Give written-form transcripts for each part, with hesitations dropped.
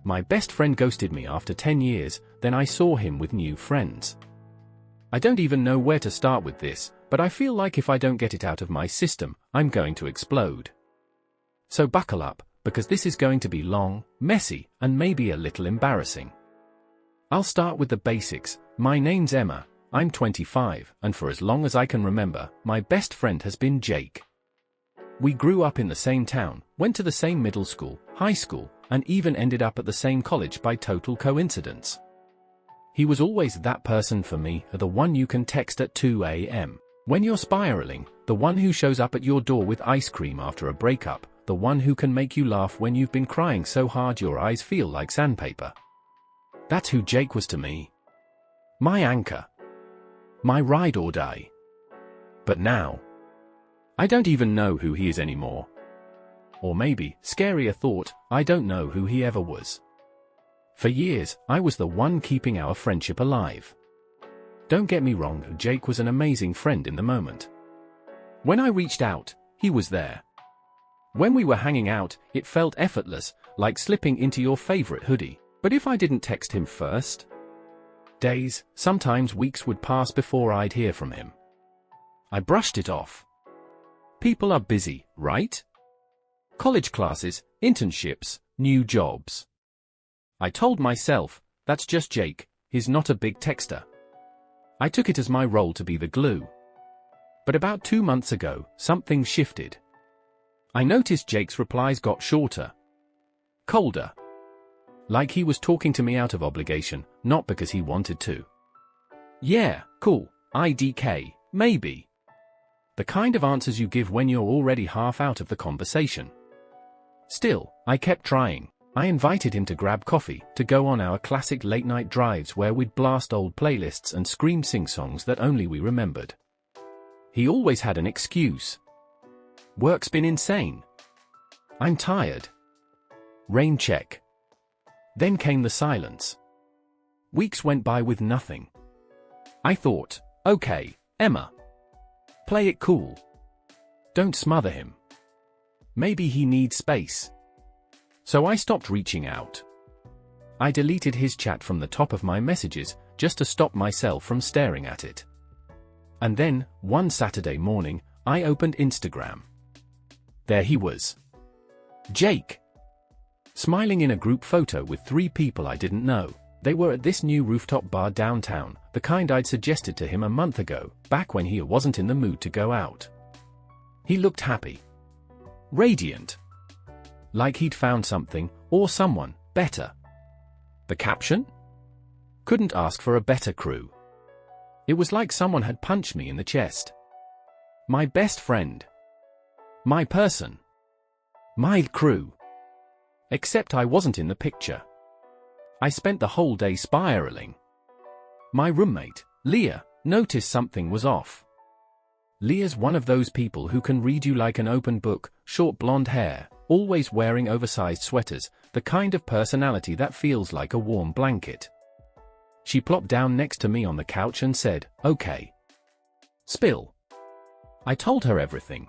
My best friend ghosted me after 10 years, then I saw him with new friends. I don't even know where to start with this, but I feel like if I don't get it out of my system, I'm going to explode. So buckle up, because this is going to be long, messy, and maybe a little embarrassing. I'll start with the basics. My name's Emma, I'm 25, and for as long as I can remember, my best friend has been Jake. We grew up in the same town, went to the same middle school, high school, and even ended up at the same college by total coincidence. He was always that person for me, the one you can text at 2 a.m. when you're spiraling, the one who shows up at your door with ice cream after a breakup, the one who can make you laugh when you've been crying so hard your eyes feel like sandpaper. That's who Jake was to me. My anchor. My ride or die. But now, I don't even know who he is anymore. Or maybe, scarier thought, I don't know who he ever was. For years, I was the one keeping our friendship alive. Don't get me wrong, Jake was an amazing friend in the moment. When I reached out, he was there. When we were hanging out, it felt effortless, like slipping into your favorite hoodie. But if I didn't text him first, days, sometimes weeks would pass before I'd hear from him. I brushed it off. People are busy, right? College classes, internships, new jobs. I told myself, that's just Jake, he's not a big texter. I took it as my role to be the glue. But about 2 months ago, something shifted. I noticed Jake's replies got shorter. Colder. Like he was talking to me out of obligation, not because he wanted to. Yeah, cool, IDK, maybe. The kind of answers you give when you're already half out of the conversation. Still, I kept trying. I invited him to grab coffee, to go on our classic late-night drives where we'd blast old playlists and scream sing songs that only we remembered. He always had an excuse. Work's been insane. I'm tired. Rain check. Then came the silence. Weeks went by with nothing. I thought, okay, Emma. Play it cool. Don't smother him. Maybe he needs space. So I stopped reaching out. I deleted his chat from the top of my messages, just to stop myself from staring at it. And then, one Saturday morning, I opened Instagram. There he was. Jake. Smiling in a group photo with 3 people I didn't know. They were at this new rooftop bar downtown, the kind I'd suggested to him a month ago, back when he wasn't in the mood to go out. He looked happy. Radiant. Like he'd found something, or someone, better. The caption? Couldn't ask for a better crew. It was like someone had punched me in the chest. My best friend. My person. My crew. Except I wasn't in the picture. I spent the whole day spiraling. My roommate, Leah, noticed something was off. Leah's one of those people who can read you like an open book, short blonde hair, always wearing oversized sweaters, the kind of personality that feels like a warm blanket. She plopped down next to me on the couch and said, okay. Spill. I told her everything.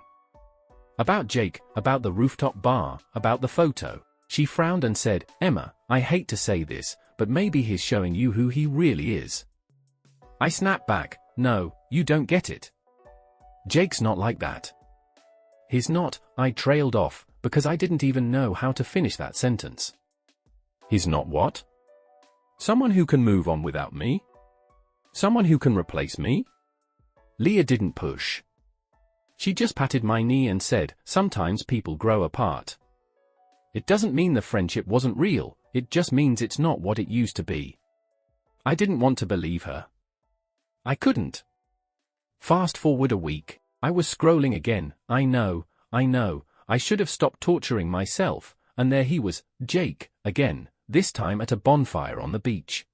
About Jake, about the rooftop bar, about the photo. She frowned and said, Emma, I hate to say this, but maybe he's showing you who he really is. I snapped back, no, you don't get it. Jake's not like that. He's not, I trailed off, because I didn't even know how to finish that sentence. He's not what? Someone who can move on without me? Someone who can replace me? Leah didn't push. She just patted my knee and said, sometimes people grow apart. It doesn't mean the friendship wasn't real, it just means it's not what it used to be. I didn't want to believe her. I couldn't. Fast forward a week, I was scrolling again, I know, I should have stopped torturing myself, and there he was, Jake, again, this time at a bonfire on the beach.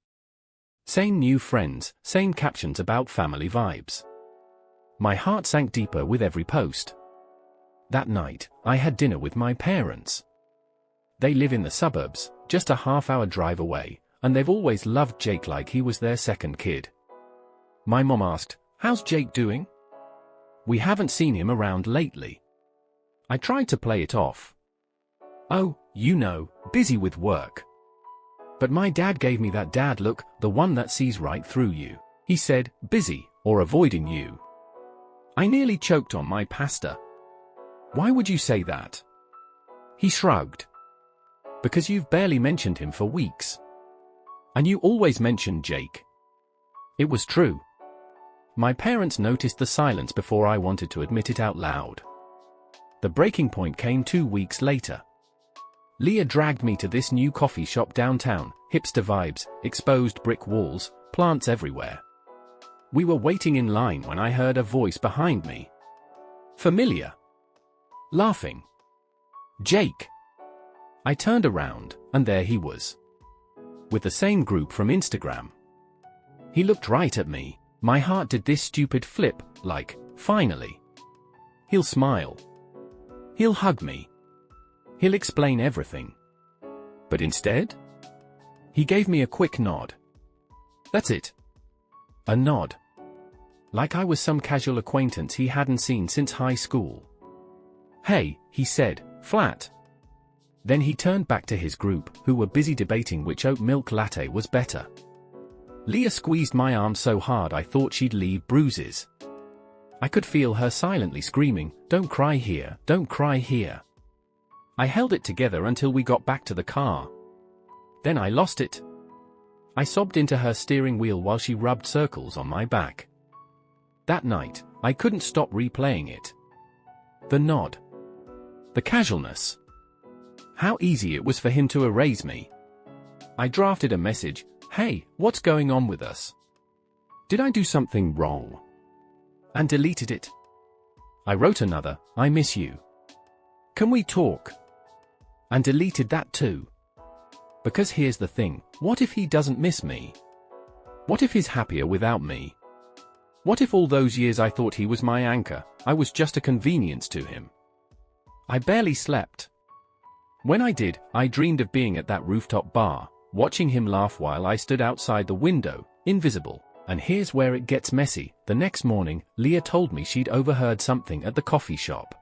Same new friends, same captions about family vibes. My heart sank deeper with every post. That night, I had dinner with my parents. They live in the suburbs, just a half-hour drive away, and they've always loved Jake like he was their second kid. My mom asked, how's Jake doing? We haven't seen him around lately. I tried to play it off. Oh, you know, busy with work. But my dad gave me that dad look, the one that sees right through you. He said, busy, or avoiding you. I nearly choked on my pasta. Why would you say that? He shrugged. Because you've barely mentioned him for weeks. And you always mentioned Jake. It was true. My parents noticed the silence before I wanted to admit it out loud. The breaking point came 2 weeks later. Leah dragged me to this new coffee shop downtown, hipster vibes, exposed brick walls, plants everywhere. We were waiting in line when I heard a voice behind me. Familiar. Laughing. Jake. I turned around, and there he was. With the same group from Instagram. He looked right at me. My heart did this stupid flip, like, finally. He'll smile. He'll hug me. He'll explain everything. But instead? He gave me a quick nod. That's it. A nod. Like I was some casual acquaintance he hadn't seen since high school. Hey, he said, flat. Then he turned back to his group, who were busy debating which oat milk latte was better. Leah squeezed my arm so hard I thought she'd leave bruises. I could feel her silently screaming, "Don't cry here, don't cry here." I held it together until we got back to the car. Then I lost it. I sobbed into her steering wheel while she rubbed circles on my back. That night, I couldn't stop replaying it. The nod. The casualness. How easy it was for him to erase me. I drafted a message, "Hey, what's going on with us? Did I do something wrong?" And deleted it. I wrote another, "I miss you. Can we talk?" And deleted that too. Because here's the thing, what if he doesn't miss me? What if he's happier without me? What if all those years I thought he was my anchor, I was just a convenience to him? I barely slept. When I did, I dreamed of being at that rooftop bar, watching him laugh while I stood outside the window, invisible. And here's where it gets messy. The next morning, Leah told me she'd overheard something at the coffee shop.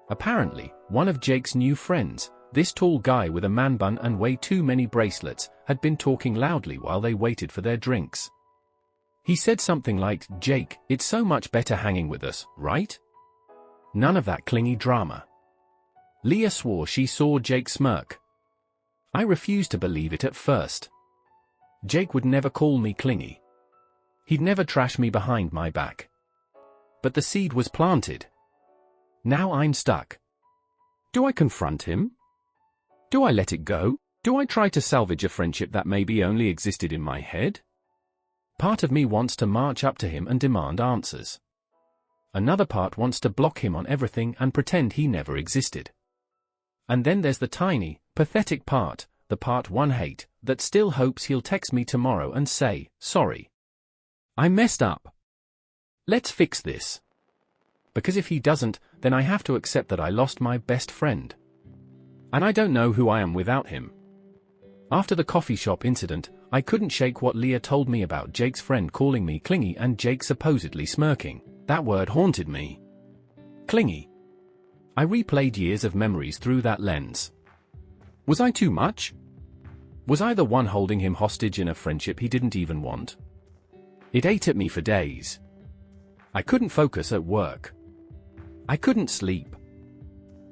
Apparently, one of Jake's new friends, this tall guy with a man bun and way too many bracelets, had been talking loudly while they waited for their drinks. He said something like, "Jake, it's so much better hanging with us, right? None of that clingy drama." Leah swore she saw Jake smirk. I refused to believe it at first. Jake would never call me clingy. He'd never trash me behind my back. But the seed was planted. Now I'm stuck. Do I confront him? Do I let it go? Do I try to salvage a friendship that maybe only existed in my head? Part of me wants to march up to him and demand answers. Another part wants to block him on everything and pretend he never existed. And then there's the tiny, pathetic part, the part one hate, that still hopes he'll text me tomorrow and say, "Sorry. I messed up. Let's fix this." Because if he doesn't, then I have to accept that I lost my best friend. And I don't know who I am without him. After the coffee shop incident, I couldn't shake what Leah told me about Jake's friend calling me clingy and Jake supposedly smirking. That word haunted me. Clingy. I replayed years of memories through that lens. Was I too much? Was I the one holding him hostage in a friendship he didn't even want? It ate at me for days. I couldn't focus at work. I couldn't sleep.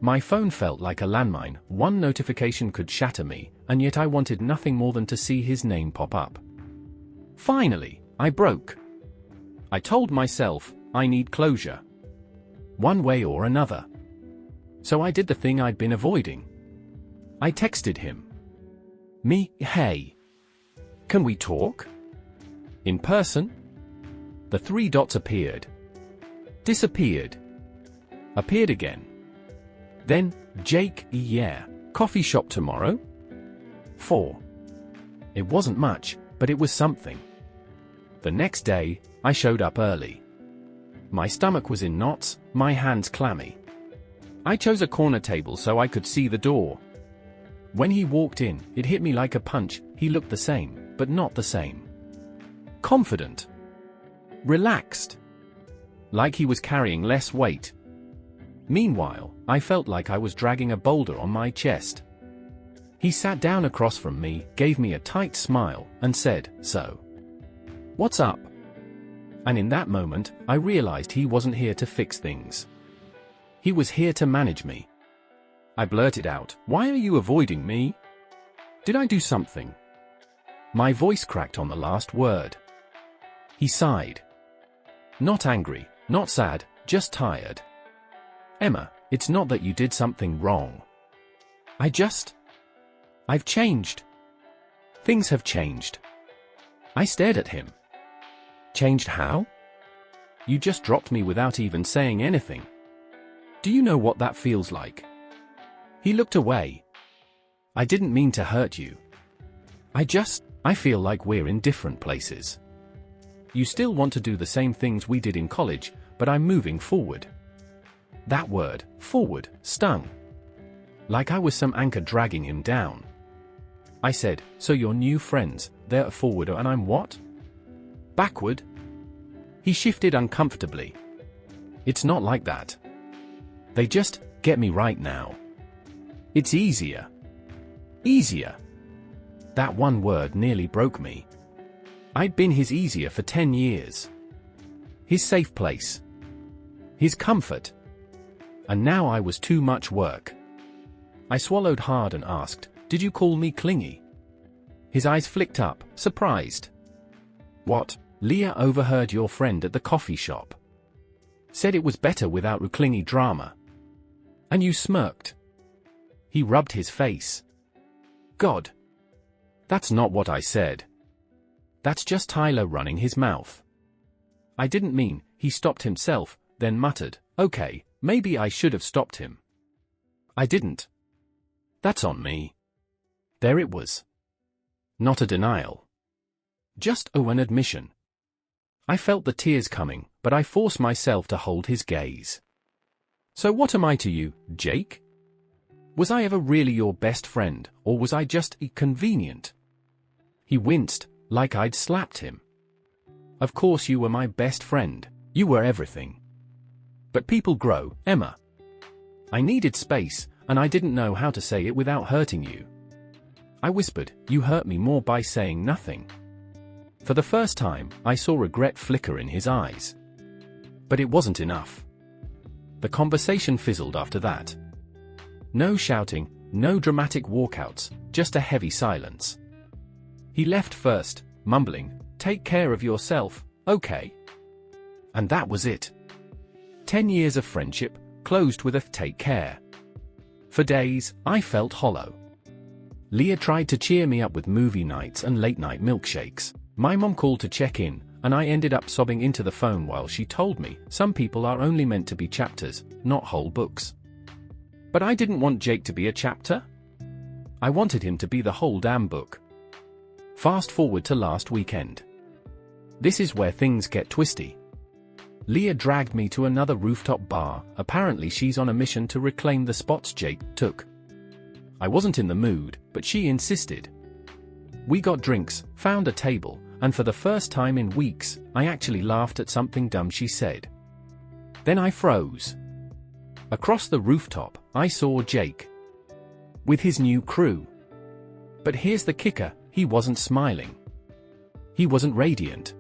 My phone felt like a landmine. One notification could shatter me, and yet I wanted nothing more than to see his name pop up. Finally, I broke. I told myself, I need closure. One way or another. So I did the thing I'd been avoiding. I texted him. Hey. Can we talk? In person? The 3 dots appeared. Disappeared. Appeared again. Then, Jake, yeah. Coffee shop tomorrow? 4. It wasn't much, but it was something. The next day, I showed up early. My stomach was in knots, my hands clammy. I chose a corner table so I could see the door. When he walked in, it hit me like a punch. He looked the same, but not the same. Confident. Relaxed. Like he was carrying less weight. Meanwhile, I felt like I was dragging a boulder on my chest. He sat down across from me, gave me a tight smile, and said, "So, what's up?" And in that moment, I realized he wasn't here to fix things. He was here to manage me. I blurted out, "Why are you avoiding me? Did I do something?" My voice cracked on the last word. He sighed. "Not angry, not sad, just tired. Emma, it's not that you did something wrong. I've changed. Things have changed." I stared at him. "Changed how? You just dropped me without even saying anything. Do you know what that feels like?" He looked away. "I didn't mean to hurt you. I feel like we're in different places. You still want to do the same things we did in college, but I'm moving forward." That word, forward, stung. Like I was some anchor dragging him down. I said, "So your new friends, they're forward and I'm what? Backward?" He shifted uncomfortably. "It's not like that. They just get me right now. It's easier." Easier. That one word nearly broke me. I'd been his easier for 10 years. His safe place. His comfort. And now I was too much work. I swallowed hard and asked, "Did you call me clingy?" His eyes flicked up, surprised. "What? Leah overheard your friend at the coffee shop. Said it was better without clingy drama. And you smirked." He rubbed his face. "God. That's not what I said. That's just Tyler running his mouth." "I didn't mean," he stopped himself, then muttered, "Okay, maybe I should have stopped him. I didn't. That's on me." There it was. Not a denial. Just an admission. I felt the tears coming, but I forced myself to hold his gaze. "So what am I to you, Jake? Was I ever really your best friend, or was I just convenient?" He winced, like I'd slapped him. "Of course you were my best friend. You were everything. But people grow, Emma. I needed space, and I didn't know how to say it without hurting you." I whispered, "You hurt me more by saying nothing." For the first time, I saw regret flicker in his eyes. But it wasn't enough. The conversation fizzled after that. No shouting, no dramatic walkouts, just a heavy silence. He left first, mumbling, "Take care of yourself, okay?" And that was it. 10 years of friendship, closed with a "take care." For days, I felt hollow. Leah tried to cheer me up with movie nights and late-night milkshakes. My mom called to check in, and I ended up sobbing into the phone while she told me some people are only meant to be chapters, not whole books. But I didn't want Jake to be a chapter. I wanted him to be the whole damn book. Fast forward to last weekend. This is where things get twisty. Leah dragged me to another rooftop bar. Apparently she's on a mission to reclaim the spots Jake took. I wasn't in the mood, but she insisted. We got drinks, found a table, and for the first time in weeks, I actually laughed at something dumb she said. Then I froze. Across the rooftop, I saw Jake. With his new crew. But here's the kicker, he wasn't smiling. He wasn't radiant.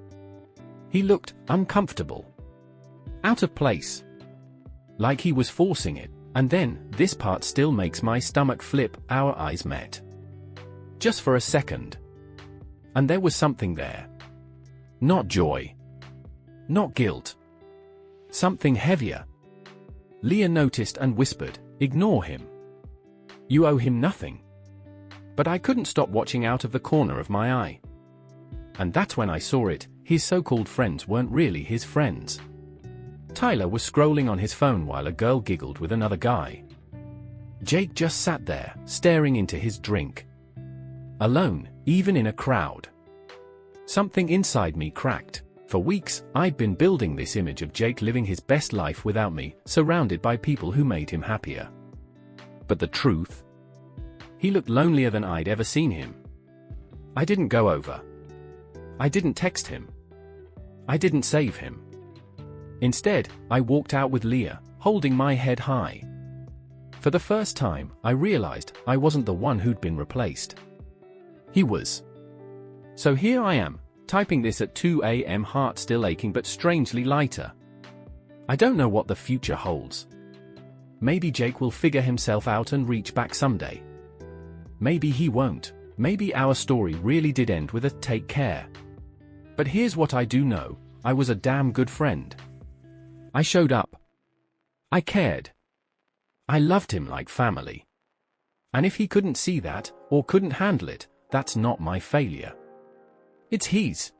He looked uncomfortable. Out of place. Like he was forcing it, and then, this part still makes my stomach flip, our eyes met. Just for a second. And there was something there. Not joy. Not guilt. Something heavier. Leah noticed and whispered, "Ignore him. You owe him nothing." But I couldn't stop watching out of the corner of my eye. And that's when I saw it, his so-called friends weren't really his friends. Tyler was scrolling on his phone while a girl giggled with another guy. Jake just sat there, staring into his drink. Alone, even in a crowd. Something inside me cracked. For weeks, I'd been building this image of Jake living his best life without me, surrounded by people who made him happier. But the truth? He looked lonelier than I'd ever seen him. I didn't go over. I didn't text him. I didn't save him. Instead, I walked out with Leah, holding my head high. For the first time, I realized I wasn't the one who'd been replaced. He was. So here I am, typing this at 2 a.m., heart still aching but strangely lighter. I don't know what the future holds. Maybe Jake will figure himself out and reach back someday. Maybe he won't. Maybe our story really did end with a take care. But here's what I do know, I was a damn good friend. I showed up. I cared. I loved him like family. And if he couldn't see that, or couldn't handle it, that's not my failure. It's his.